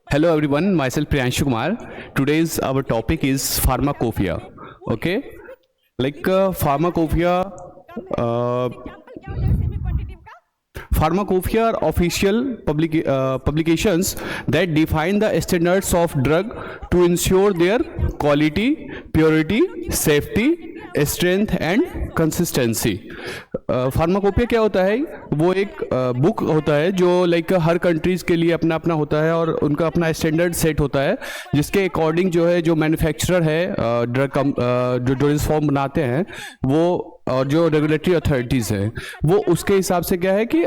Hello everyone, myself Priyanshu Kumar. Today's our topic is pharmacopoeia. Okay, pharmacopoeia. Uh, Pharmacopoeia are official publications that define the standards of drug to ensure their quality, purity, safety, strength and consistency. Pharmacopoeia क्या होता है? वो एक book होता है जो हर countries के लिए अपना अपना होता है और उनका अपना स्टैंडर्ड सेट होता है, जिसके अकॉर्डिंग जो है जो मैन्युफैक्चरर है ड्रग जो डोजेज फॉर्म बनाते हैं वो और जो रेगुलेटरी अथॉरिटीज़ हैं वो उसके हिसाब से क्या है कि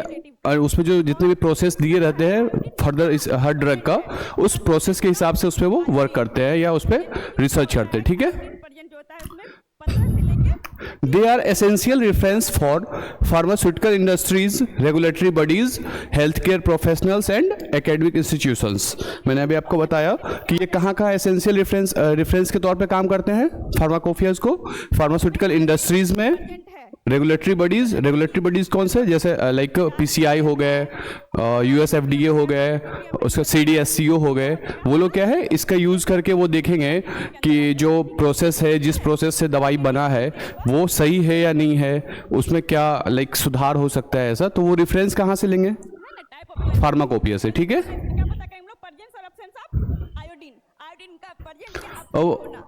उसमें जो जितने भी प्रोसेस दिए रहते हैं फर्दर इस हर ड्रग का, उस प्रोसेस के हिसाब से उस पर वो वर्क करते हैं या उस पर रिसर्च करते हैं. ठीक है. They are essential reference for pharmaceutical industries, regulatory bodies, healthcare professionals and academic institutions. मैंने अभी आपको बताया कि ये कहाँ एसेंशियल रेफरेंस के तौर पे काम करते हैं फार्माकोपियाज को. फार्मास्यूटिकल इंडस्ट्रीज में रेगुलेटरी बडीज़ कौन से, जैसे लाइक PCI हो गए, US FDA हो गए, उसका CDSCO हो गए. वो लोग क्या है इसका यूज़ करके वो देखेंगे कि जो प्रोसेस है, जिस प्रोसेस से दवाई बना है वो सही है या नहीं है, उसमें क्या सुधार हो सकता है ऐसा. तो वो रेफरेंस कहाँ से लेंगे? फार्माकोपिया से. ठीक है.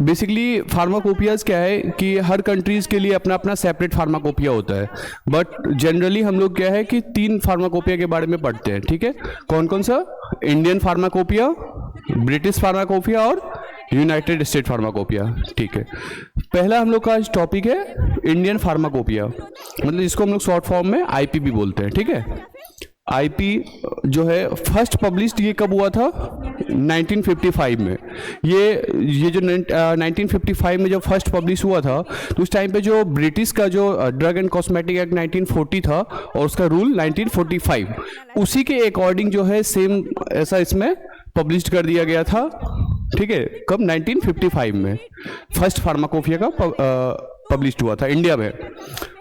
बेसिकली फार्माकोपियाज क्या है कि हर कंट्रीज के लिए अपना अपना सेपरेट फार्माकोपिया होता है, बट जनरली हम लोग क्या है कि 3 फार्माकोपिया के बारे में पढ़ते हैं. ठीक है. कौन कौन सा? इंडियन फार्माकोपिया, ब्रिटिश फार्माकोपिया और यूनाइटेड स्टेट फार्माकोपिया. ठीक है. पहला हम लोग का टॉपिक है इंडियन फार्माकोपिया, मतलब जिसको हम लोग शॉर्ट फॉर्म में IP भी बोलते हैं. ठीक है. IP जो है फर्स्ट पब्लिश्ड ये कब हुआ था? 1955 में. ये जो 1955 में जब फर्स्ट पब्लिश हुआ था तो उस टाइम पे जो ब्रिटिश का जो ड्रग एंड कॉस्मेटिक एक्ट 1940 था और उसका रूल 1945, उसी के अकॉर्डिंग जो है सेम ऐसा इसमें पब्लिश कर दिया गया था. ठीक है. कब? 1955 में फर्स्ट फार्माकोपिया का पब्लिश हुआ था इंडिया में.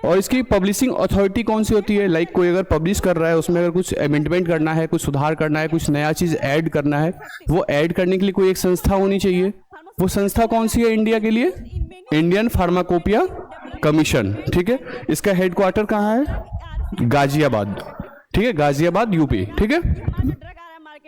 और इसकी पब्लिशिंग अथॉरिटी कौन सी होती है? कोई अगर पब्लिश कर रहा है उसमें अगर कुछ अमेंडमेंट करना है, कुछ सुधार करना है, कुछ नया चीज़ ऐड करना है, वो ऐड करने के लिए कोई एक संस्था होनी चाहिए. वो संस्था कौन सी है इंडिया के लिए? Indian pharmacopoeia commission. ठीक है. इसका हेडक्वार्टर कहाँ है? गाजियाबाद. ठीक है. गाजियाबाद UP. ठीक है.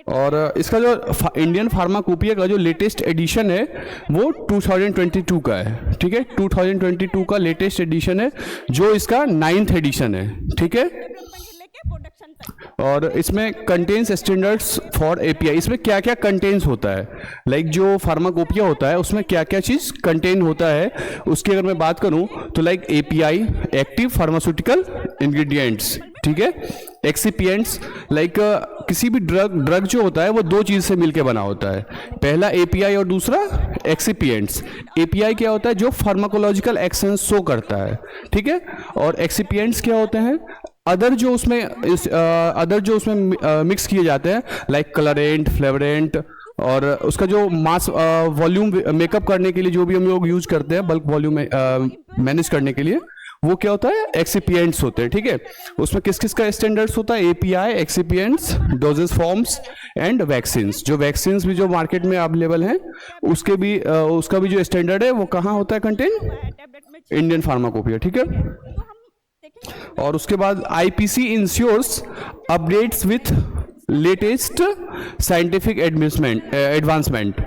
और इसका जो इंडियन फार्माकोपिया का जो लेटेस्ट एडिशन है वो 2022 का है. ठीक है. 2022 का लेटेस्ट एडिशन है जो इसका 9th एडिशन है. ठीक है. और इसमें कंटेन्स स्टैंडर्ड्स फॉर API. इसमें क्या क्या कंटेन्स होता है, जो फार्माकोपिया होता है उसमें क्या क्या चीज़ कंटेन होता है, उसकी अगर मैं बात करूं तो API एक्टिव फार्मास्यूटिकल इंग्रेडिएंट्स. ठीक है. एक्सिपिएंट्स किसी भी ड्रग जो होता है वो 2 चीज़ से मिलके बना होता है. पहला API और दूसरा एक्सिपिएंट्स. API क्या होता है? जो फार्माकोलॉजिकल एक्शन शो करता है. ठीक है. और एक्सिपिएंट्स क्या होते हैं? अदर जो उसमें मिक्स किए जाते हैं, कलरेंट, फ्लेवरेंट, और उसका जो मास वॉल्यूम मेकअप करने के लिए जो भी हम लोग यूज करते हैं, बल्क वॉल्यूम मैनेज करने के लिए, वो क्या होता है? एक्सिपिएंट्स होते हैं. ठीक है. उसमें किस किस का स्टैंडर्ड्स होता है? API, excipients, dosages forms and vaccines. जो वैक्सीन्स भी जो मार्केट में अवेलेबल हैं उसका भी जो स्टैंडर्ड है वो कहाँ होता है कंटेन? Indian pharmacopoeia. ठीक है. और उसके बाद IPC ensures updates with latest scientific advancement.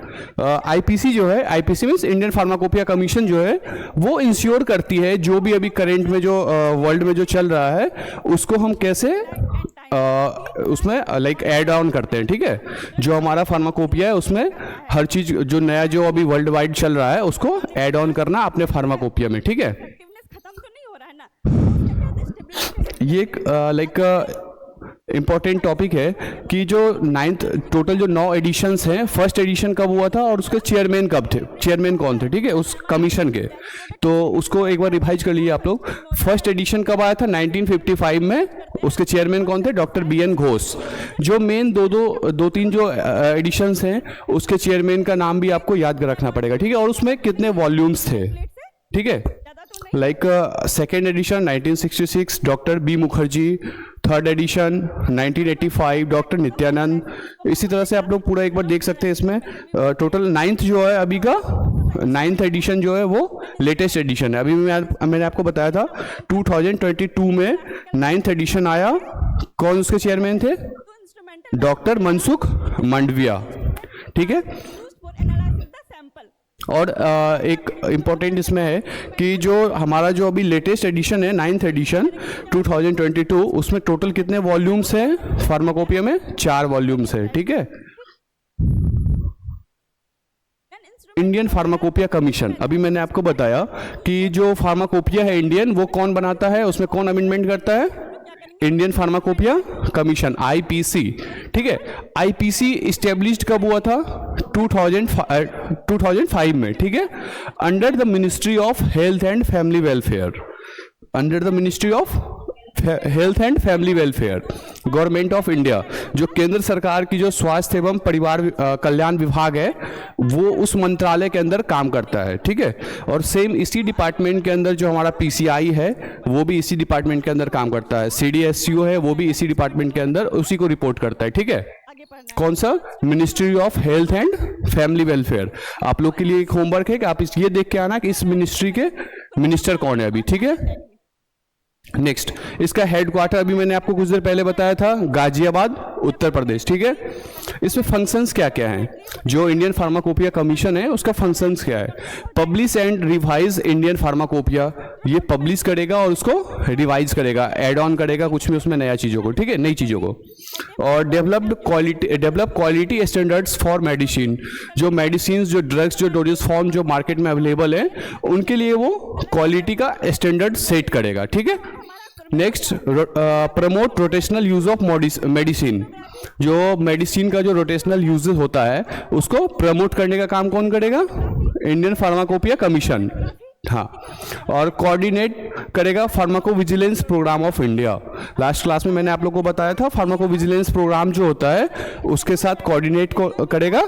IPC जो है, IPC means Indian pharmacopoeia commission जो है, वो इंश्योर करती है जो भी अभी करेंट में जो वर्ल्ड में जो चल रहा है उसको हम कैसे उसमें ऐड ऑन करते हैं. ठीक है. जो हमारा फार्माकोपिया है उसमें हर चीज़ जो नया जो अभी वर्ल्ड वाइड चल रहा है उसको ऐड ऑन करना अपने फार्माकोपिया में. ठीक है. ये एक इम्पॉर्टेंट टॉपिक है कि जो 9th टोटल जो 9 एडिशंस हैं, फर्स्ट एडिशन कब हुआ था और उसके चेयरमैन कब थे, चेयरमैन कौन थे? ठीक है. उस कमीशन के. तो उसको एक बार रिवाइज कर लीजिए आप लोग. फर्स्ट एडिशन कब आया था? 1955 में. उसके चेयरमैन कौन थे? Doctor BN Ghosh. जो मेन दो तीन जो एडिशंस हैं उसके चेयरमैन का नाम भी आपको याद रखना पड़ेगा. ठीक है. और उसमें कितने वॉल्यूम्स थे? ठीक है. Second edition 1966 doctor B Mukherjee. Third edition 1985, doctor Nityanand. इसी तरह से आप लोग पूरा एक बार देख सकते हैं इसमें। टोटल नाइन्थ जो है अभी का, नाइन्थ एडिशन जो है वो लेटेस्ट एडिशन है। अभी मैंने आपको बताया था 2022 में नाइन्थ एडिशन आया। कौन उसके चेयरमैन थे? डॉक्टर मनसुख मंडविया, ठीक है। और एक इम्पॉर्टेंट इसमें है कि जो हमारा जो अभी लेटेस्ट एडिशन है, नाइन्थ एडिशन 2022, उसमें टोटल कितने वॉल्यूम्स हैं फार्माकोपिया में? 4 वॉल्यूम्स है, ठीक है। इंडियन फार्माकोपिया कमीशन, अभी मैंने आपको बताया कि जो फार्माकोपिया है इंडियन, वो कौन बनाता है, उसमें कौन अमेंडमेंट करता है? इंडियन फार्माकोपिया कमीशन, आईपीसी, ठीक है। आईपीसी इस्टेब्लिश्ड कब हुआ था? 2005 में, ठीक है। Under the ministry of health and family welfare, under the ministry of health and family welfare, government of India. जो केंद्र सरकार की जो स्वास्थ्य एवं परिवार कल्याण विभाग है, वो उस मंत्रालय के अंदर काम करता है, ठीक है। और सेम इसी डिपार्टमेंट के अंदर जो हमारा पीसीआई है, वो भी इसी डिपार्टमेंट के अंदर काम करता है। सीडीएसयू है, वो भी इसी डिपार्टमेंट के अंदर उसी को रिपोर्ट करता है, ठीक है। कौन सा? Ministry of health and family welfare. आप लोग के लिए एक होमवर्क है कि आप ये देख के आना कि इस मिनिस्ट्री के मिनिस्टर कौन है अभी, ठीक है। नेक्स्ट, इसका हेडक्वार्टर अभी मैंने आपको कुछ देर पहले बताया था, गाजियाबाद, उत्तर प्रदेश, ठीक है। इसमें फंक्शंस क्या क्या हैं? जो इंडियन फार्माकोपिया कमीशन है उसका फंक्शंस क्या है? Publish and revise Indian pharmacopoeia, ये पब्लिश करेगा और उसको रिवाइज करेगा, एड ऑन करेगा कुछ भी उसमें नया चीज़ों को, ठीक है, नई चीज़ों को। और develop quality standards for medicine, जो मेडिसिन, जो ड्रग्स, जो डोजेस फॉर्म जो मार्केट में अवेलेबल है, उनके लिए वो क्वालिटी का स्टैंडर्ड सेट करेगा, ठीक है। Next, promote rotational use of medicine, जो मेडिसिन का जो रोटेशनल यूज होता है उसको प्रमोट करने का काम कौन करेगा? इंडियन फार्माकोपिया कमीशन, हाँ। और कोऑर्डिनेट करेगा pharmacovigilance programme of India. Last class में मैंने आप लोगों को बताया था, फार्माको विजिलेंस प्रोग्राम जो होता है उसके साथ कोऑर्डिनेट करेगा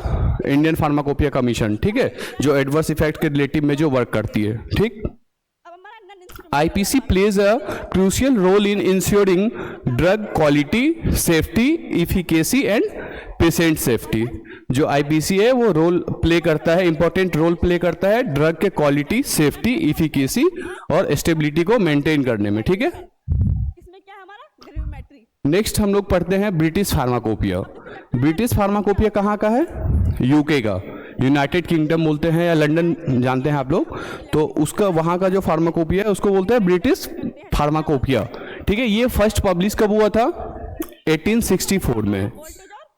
इंडियन फार्माकोपिया कमीशन, ठीक है, जो एडवर्स इफेक्ट के रिलेटिव में जो वर्क करती है, ठीक। IPC plays a crucial role in ensuring drug quality, safety, efficacy and patient safety। जो IPC है वो रोल प्ले करता है, इंपॉर्टेंट रोल प्ले करता है ड्रग के क्वालिटी, सेफ्टी, इफिकेसी और स्टेबिलिटी को मेंटेन करने में, ठीक है। इसमें क्या हमारा ग्रेविमेट्री। नेक्स्ट हम लोग पढ़ते हैं ब्रिटिश फार्माकोपिया। ब्रिटिश फार्माकोपिया कहाँ का है? यूके का, यूनाइटेड किंगडम बोलते हैं या लंदन जानते हैं आप लोग, तो उसका वहाँ का जो फार्माकोपिया है उसको बोलते हैं ब्रिटिश फार्माकोपिया, ठीक है। ये फर्स्ट पब्लिश कब हुआ था? 1864 में,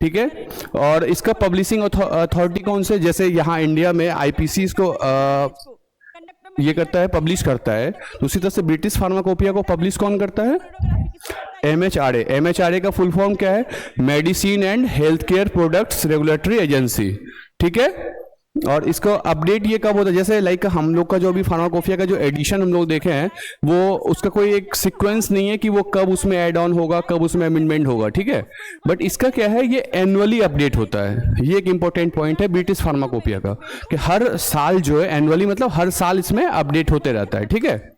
ठीक है। और इसका पब्लिशिंग अथॉरिटी कौन से? जैसे यहाँ इंडिया में आईपीसी इसको ये करता है, पब्लिश करता है, तो उसी तरह से ब्रिटिश फार्माकोपिया को पब्लिश कौन करता है? MHRA। MHRA का फुल फॉर्म क्या है? Medicine and health care products regulatory agency, ठीक है। और इसको अपडेट ये कब होता है? जैसे लाइक हम लोग का जो अभी फार्माकोपिया का जो एडिशन हम लोग देखे हैं, वो उसका कोई एक सीक्वेंस नहीं है कि वो कब उसमें ऐड ऑन होगा, कब उसमें अमेंडमेंट होगा, ठीक है। बट इसका क्या है, ये एनुअली अपडेट होता है। ये एक इंपॉर्टेंट पॉइंट है ब्रिटिश फार्माकोपिया का, कि हर साल जो है, एनुअली मतलब हर साल इसमें अपडेट होते रहता है, ठीक है।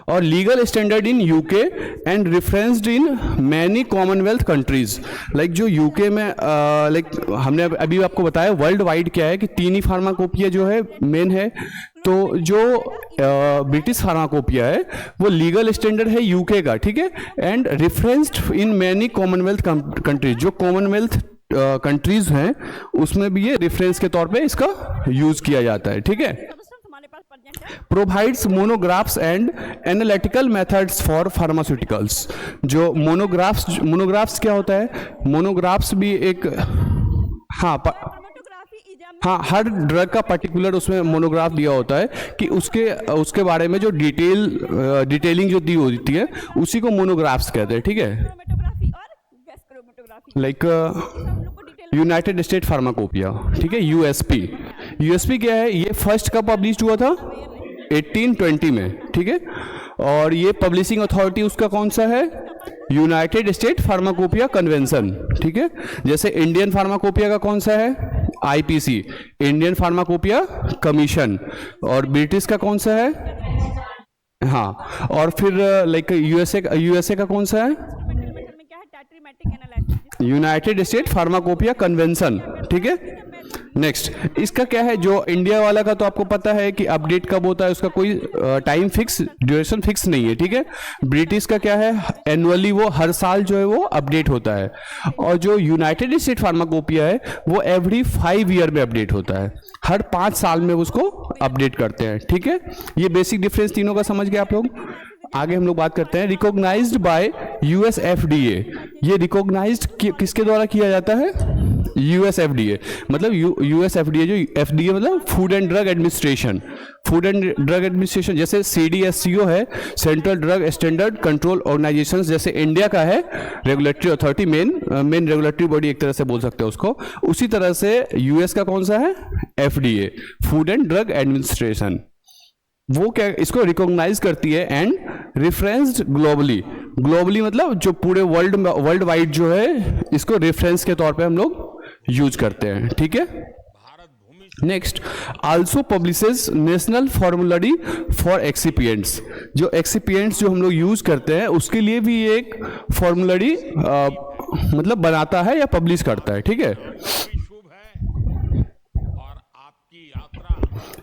और legal standard in UK and referenced in many Commonwealth countries. Like जो यूके में लाइक हमने अभी आपको बताया वर्ल्ड वाइड क्या है कि 3 ही फार्माकोपिया जो है मेन है, तो जो ब्रिटिश फार्माकोपिया है वो लीगल स्टैंडर्ड है यूके का, ठीक है, and referenced in many Commonwealth countries. जो कॉमनवेल्थ कंट्रीज हैं उसमें भी ये रेफरेंस के तौर पे इसका यूज किया जाता है, ठीक है। Provides monographs and analytical methods for pharmaceuticals. जो मोनोग्राफ्स क्या होता है? मोनोग्राफ्स भी एक हाँ हर ड्रग का पर्टिकुलर उसमें मोनोग्राफ दिया होता है कि उसके बारे में जो डिटेलिंग जो दी होती है उसी को मोनोग्राफ्स कहते हैं, ठीक है। लाइक यूनाइटेड स्टेट फार्माकोपिया, ठीक है, यूएसपी क्या है? ये फर्स्ट कब पब्लिश हुआ था? 1820 में, ठीक है। और ये पब्लिशिंग अथॉरिटी उसका कौन सा है? यूनाइटेड स्टेट फार्माकोपिया कन्वेंशन, ठीक है। जैसे इंडियन फार्माकोपिया का कौन सा है? IPC, Indian pharmacopoeia commission. और ब्रिटिश का कौन सा है? हाँ, और फिर लाइक यूएसए का कौन सा है? इंस्ट्रूमेंटल मेथड में क्या है? Titrimetric analysis. United State pharmacopoeia convention, ठीक है। नेक्स्ट, इसका क्या है? जो इंडिया वाला का तो आपको पता है कि अपडेट कब होता है, उसका कोई टाइम फिक्स, ड्यूरेशन फिक्स नहीं है, ठीक है। ब्रिटिश का क्या है? एनुअली, वो हर साल जो है वो अपडेट होता है। और जो यूनाइटेड स्टेट फार्माकोपिया है वो एवरी 5 ईयर में अपडेट होता है, हर 5 साल में उसको अपडेट करते हैं, ठीक है। ये बेसिक डिफरेंस तीनों का समझ गए आप लोग। आगे हम लोग बात करते हैं रिकॉग्नाइज्ड बाय यूएस एफडीए। ये रिकॉग्नाइज्ड किसके द्वारा किया जाता है? यूएस एफडीए, मतलब यूएस एफडीए, जो एफडीए मतलब food and drug administration, food and drug administration, जैसे सीडीएससीओ है, central drug standard control organisation, जैसे इंडिया का है regulatory authority, main regulatory body एक तरह से बोल सकते हैं उसको। उसी तरह से यूएस का कौन सा है? FDA, food and drug administration. वो क्या इसको रिकॉग्नाइज करती है एंड रेफरेंस्ड ग्लोबली। ग्लोबली मतलब जो पूरे वर्ल्ड वाइड जो है, इसको रेफरेंस के तौर पे हम लोग यूज करते हैं, ठीक है। Next, also publishes national formulary for excipients. जो एक्सिपिएंट्स जो हम लोग यूज करते हैं उसके लिए भी एक फॉर्मूलरी मतलब बनाता है या पब्लिश करता है, ठीक है।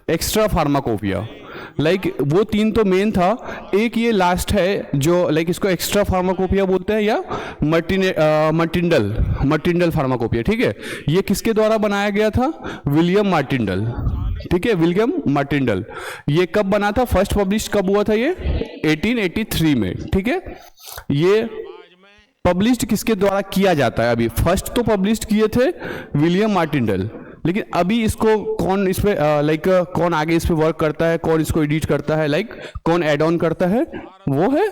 एक्स्ट्रा फार्माकोपिया, लाइक वो 3 तो मेन था, एक ये लास्ट है जो लाइक इसको एक्स्ट्रा फार्माकोपिया बोलते हैं या मर्टिंडल फार्माकोपिया, ठीक है। ये किसके द्वारा बनाया गया था? विलियम मार्टिंडल, ठीक है, विलियम मार्टिंडल। ये कब बना था? फर्स्ट पब्लिश कब हुआ था? ये 1883 में, ठीक है। ये पब्लिश्ड किसके द्वारा किया जाता है? अभी फर्स्ट तो पब्लिश्ड किए थे विलियम मार्टिंडल, लेकिन अभी इसको कौन इस पे लाइक कौन आगे इस पे वर्क करता है, कौन इसको एडिट करता है, लाइक कौन एड ऑन करता है? वो है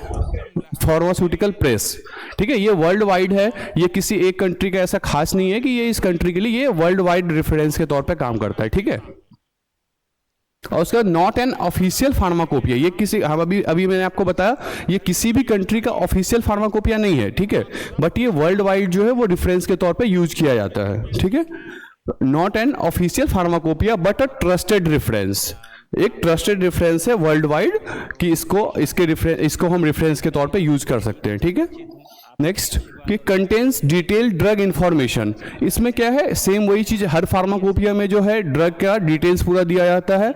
फार्मास्यूटिकल प्रेस, ठीक है। ये वर्ल्ड वाइड है, ये किसी एक कंट्री का ऐसा खास नहीं है कि ये इस कंट्री के लिए, ये वर्ल्ड वाइड रेफरेंस के तौर पे काम करता है, ठीक है। और उसका नॉट एन ऑफिशियल फार्माकोपिया, ये किसी, हम अभी मैंने आपको बताया ये किसी भी कंट्री का ऑफिशियल फार्माकोपिया नहीं है, ठीक है, बट ये वर्ल्ड वाइड जो है वो रेफरेंस के तौर पे यूज किया जाता है, ठीक है। Not an official pharmacopoeia but a trusted reference, एक ट्रस्टेड रेफरेंस है वर्ल्ड वाइड कि इसको हम रेफरेंस के तौर पे यूज कर सकते हैं, ठीक है। नेक्स्ट, कि कंटेन्स डिटेल ड्रग इंफॉर्मेशन। इसमें क्या है? सेम वही चीज, हर फार्माकोपिया में जो है ड्रग का डिटेल्स पूरा दिया जाता है,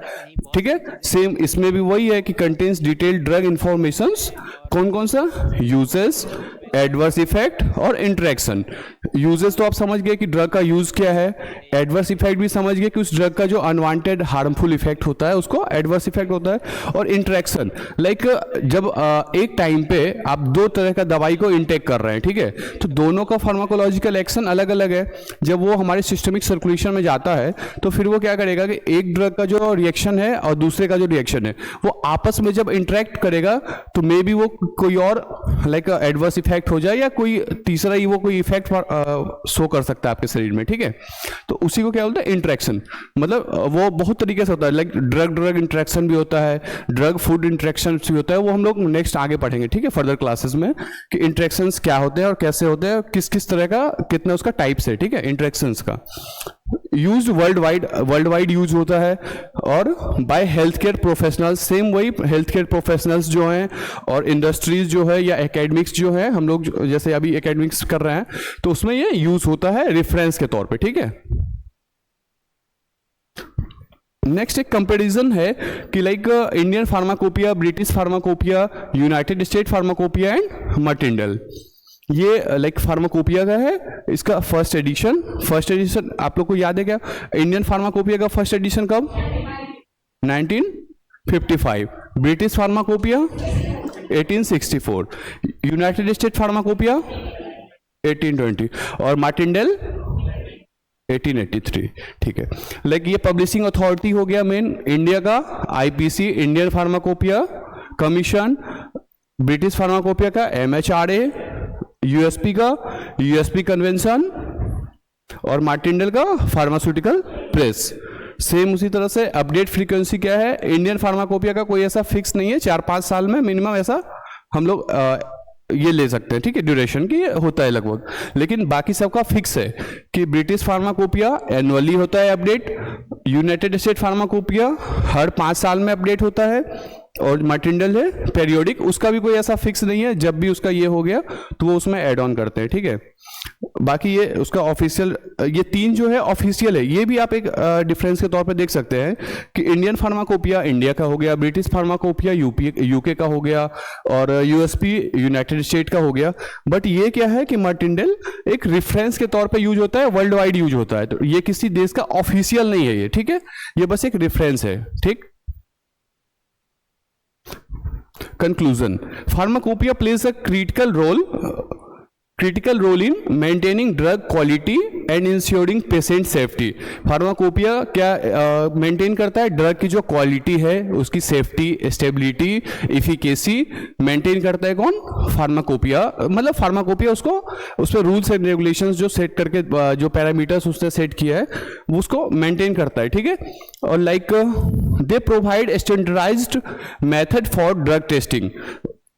ठीक है। सेम इसमें भी वही है कि कंटेन्स डिटेल ड्रग इंफॉर्मेशन। कौन कौन सा? यूजेस, एडवर्स इफेक्ट और इंटरेक्शन। यूजेस तो आप समझ गए कि ड्रग का यूज क्या है, एडवर्स इफेक्ट भी समझ गए कि उस ड्रग का जो अनवांटेड हार्मफुल इफेक्ट होता है उसको एडवर्स इफेक्ट होता है, और इंटरेक्शन लाइक जब एक टाइम पे आप 2 तरह का दवाई को इनटेक कर रहे हैं, ठीक है, तो दोनों का फार्माकोलॉजिकल एक्शन अलग अलग है। जब वो हमारे सिस्टमिक सर्कुलेशन में जाता है तो फिर वो क्या करेगा कि एक ड्रग का जो रिएक्शन है और दूसरे का जो रिएक्शन है वो आपस में जब इंटरेक्ट करेगा तो मे बी वो कोई और लाइक एडवर्स इफेक्ट हो जाए या कोई तीसरा ही वो कोई इफेक्ट शो कर सकता है आपके शरीर में, ठीक है। तो उसी को क्या बोलते हैं? इंटरेक्शन। मतलब वो बहुत तरीके से होता है, लाइक ड्रग इंटरेक्शन भी होता है, ड्रग फूड इंटरेक्शन भी होता है, वो हम लोग नेक्स्ट आगे पढ़ेंगे, ठीक है, फर्दर क्लासेस में कि इंटरेक्शंस क्या होते हैं और कैसे होते हैं, किस किस तरह का, कितना उसका टाइप्स है, ठीक है, इंटरेक्शंस का। यूज वर्ल्ड वाइड यूज होता है और by health care professionals. Same वही हेल्थ केयर प्रोफेशनल्स जो हैं और इंडस्ट्रीज जो है या एकेडमिक्स जो है, हम लोग जैसे अभी एकेडमिक्स कर रहे हैं तो उसमें ये यूज होता है रेफरेंस के तौर पे, ठीक है। नेक्स्ट एक कंपैरिजन है कि like Indian pharmacopoeia, British pharmacopoeia, United State pharmacopoeia and Martindale. ये लाइक फार्माकोपिया का है, इसका फर्स्ट एडिशन आप लोग को याद है क्या? इंडियन फार्माकोपिया का फर्स्ट एडिशन कब? 1955। British pharmacopoeia 1864, United State pharmacopoeia 1820 और मार्टिंडल 1883, ठीक है। लाइक ये पब्लिशिंग अथॉरिटी हो गया मेन इंडिया का, IPC Indian pharmacopoeia commission, British pharmacopoeia का MHRA, यूएसपी का यूएसपी कन्वेंशन और मार्टिंडल का फार्मास्यूटिकल प्रेस। सेम उसी तरह से अपडेट फ्रीक्वेंसी क्या है? इंडियन फार्माकोपिया का कोई ऐसा फिक्स नहीं है, 4-5 साल में मिनिमम ऐसा हम लोग ये ले सकते हैं, ठीक है, ड्यूरेशन की होता है लगभग, लेकिन बाकी सबका फिक्स है कि ब्रिटिश फार्माकोपिया एनुअली होता है अपडेट, यूनाइटेड स्टेट फार्माकोपिया हर 5 साल में अपडेट होता है, और मार्टिनडेल है पेरियोडिक, उसका भी कोई ऐसा फिक्स नहीं है, जब भी उसका ये हो गया तो वो उसमें ऐड ऑन करते हैं, ठीक है। बाकी ये उसका ऑफिशियल, ये 3 जो है ऑफिशियल है। ये भी आप एक डिफरेंस के तौर पे देख सकते हैं कि इंडियन फार्माकोपिया इंडिया का हो गया, ब्रिटिश फार्माकोपिया यूके का हो गया, और यूएसपी यूनाइटेड स्टेट का हो गया। बट ये क्या है कि मार्टिनडेल एक रेफरेंस के तौर पे यूज होता है, वर्ल्ड वाइड यूज होता है, तो ये किसी देश का ऑफिशियल नहीं है ये, ठीक है, ये बस एक रेफरेंस है, ठीक। Conclusion: Pharmacopoeia plays a critical role in maintaining drug quality and ensuring patient safety. Pharmacopoeia क्या मेंटेन करता है? ड्रग की जो क्वालिटी है उसकी सेफ्टी, स्टेबिलिटी, इफिकेसी मेंटेन करता है कौन? फार्माकोपिया। मतलब फार्माकोपिया उसको, उस पर रूल्स एंड रेगुलेशंस जो सेट करके, जो पैरामीटर्स उसने सेट किया है वो उसको मेंटेन करता है, ठीक है। और like they provide standardised method for drug testing.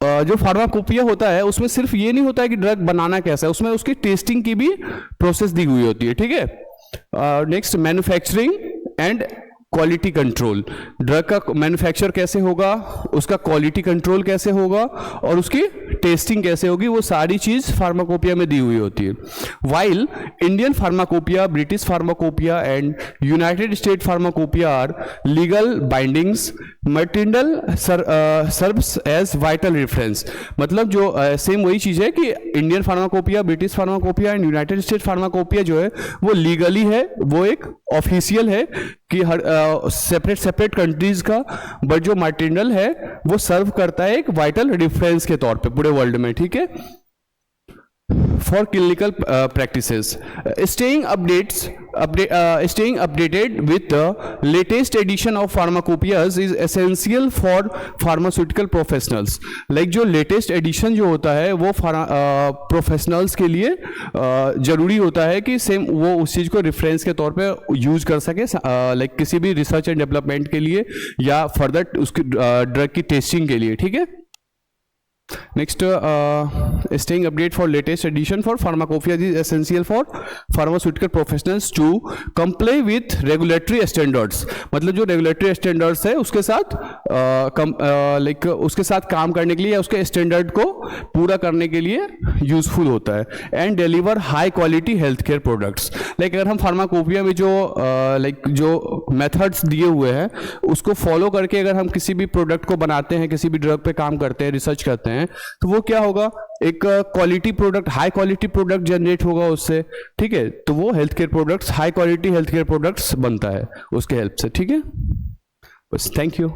जो फार्माकोपिया होता है उसमें सिर्फ ये नहीं होता है कि ड्रग बनाना कैसा है, उसमें उसकी टेस्टिंग की भी प्रोसेस दी हुई होती है, ठीक है। Next, manufacturing and quality control. Drug का मैन्युफैक्चर कैसे होगा, उसका क्वालिटी कंट्रोल कैसे होगा, और उसकी टेस्टिंग कैसे होगी, वो सारी चीज फार्माकोपिया में दी हुई होती है। While Indian pharmacopoeia, British pharmacopoeia and United State pharmacopoeia are legal bindings, Martindale serves as vital reference. मतलब जो सेम वही चीज है कि Indian pharmacopoeia, British pharmacopoeia and United State pharmacopoeia जो है वो लीगली है, वो एक ऑफिशियल है कि हर सेपरेट कंट्रीज का, बट जो मार्टिनडेल है वो सर्व करता है एक वाइटल रेफरेंस के तौर पे पूरे वर्ल्ड में, ठीक है। For clinical practices, staying updated with the latest edition of pharmacopoeias is essential for pharmaceutical professionals. Like जो latest edition जो होता है वो प्रोफेशनल्स के लिए जरूरी होता है कि सेम वो उस चीज़ को रेफरेंस के तौर पे यूज कर सके, लाइक किसी भी रिसर्च एंड डेवलपमेंट के लिए या फर्दर उसकी ड्रग की टेस्टिंग के लिए, ठीक है। Next, staying update for latest edition for pharmacopoeia is essential for pharmaceutical professionals to comply with regulatory standards. मतलब जो regulatory standards है उसके साथ like उसके साथ काम करने के लिए या उसके standard को पूरा करने के लिए useful होता है, and deliver high quality healthcare products. Like अगर हम फार्माकोपिया में जो like जो methods दिए हुए हैं उसको follow करके अगर हम किसी भी प्रोडक्ट को बनाते हैं, किसी भी ड्रग पे काम करते हैं, रिसर्च करते हैं, तो वो क्या होगा, एक quality product, high quality product generate होगा उससे, ठीक है। तो वो health care products, high quality health care products बनता है उसके हेल्प से, ठीक है। बस, थैंक यू।